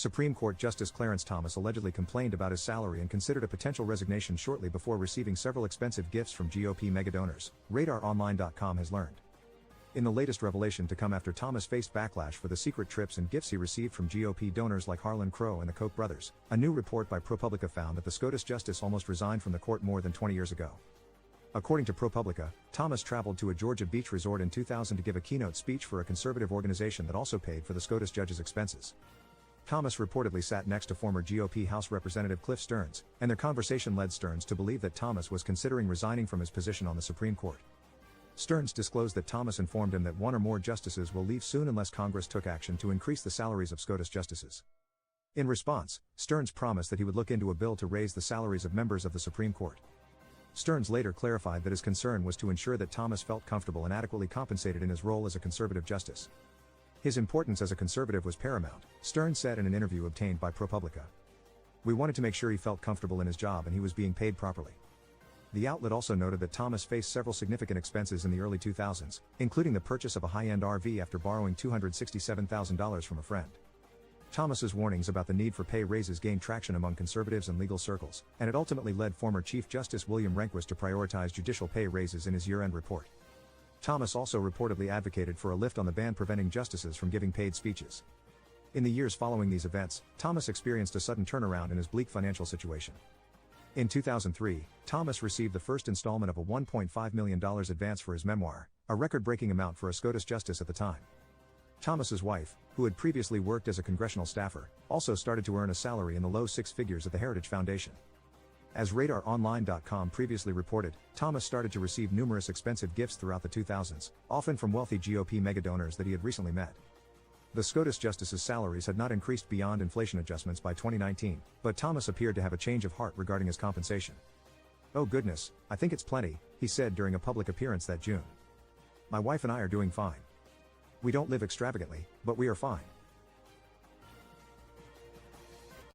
Supreme Court Justice Clarence Thomas allegedly complained about his salary and considered a potential resignation shortly before receiving several expensive gifts from GOP Megadonors, RadarOnline.com has learned. In the latest revelation to come after Thomas faced backlash for the secret trips and gifts he received from GOP donors like Harlan Crow and the Koch brothers, a new report by ProPublica found that the SCOTUS justice almost resigned from the court more than 20 years ago. According to ProPublica, Thomas traveled to a Georgia beach resort in 2000 to give a keynote speech for a conservative organization that also paid for the SCOTUS judge's expenses. Thomas reportedly sat next to former GOP House Representative Cliff Stearns, and their conversation led Stearns to believe that Thomas was considering resigning from his position on the Supreme Court. Stearns disclosed that Thomas informed him that one or more justices will leave soon unless Congress took action to increase the salaries of SCOTUS justices. In response, Stearns promised that he would look into a bill to raise the salaries of members of the Supreme Court. Stearns later clarified that his concern was to ensure that Thomas felt comfortable and adequately compensated in his role as a conservative justice. His importance as a conservative was paramount, Stearns said in an interview obtained by ProPublica. We wanted to make sure he felt comfortable in his job and he was being paid properly. The outlet also noted that Thomas faced several significant expenses in the early 2000s, including the purchase of a high-end RV after borrowing $267,000 from a friend. Thomas's warnings about the need for pay raises gained traction among conservatives and legal circles, and it ultimately led former Chief Justice William Rehnquist to prioritize judicial pay raises in his year-end report. Thomas also reportedly advocated for a lift on the ban preventing justices from giving paid speeches. In the years following these events, Thomas experienced a sudden turnaround in his bleak financial situation. In 2003, Thomas received the first installment of a $1.5 million advance for his memoir, a record-breaking amount for a SCOTUS justice at the time. Thomas's wife, who had previously worked as a congressional staffer, also started to earn a salary in the low six figures at the Heritage Foundation. As RadarOnline.com previously reported, Thomas started to receive numerous expensive gifts throughout the 2000s, often from wealthy GOP megadonors that he had recently met. The SCOTUS justices' salaries had not increased beyond inflation adjustments by 2019, but Thomas appeared to have a change of heart regarding his compensation. "Oh goodness, I think it's plenty," he said during a public appearance that June. "My wife and I are doing fine. We don't live extravagantly, but we are fine."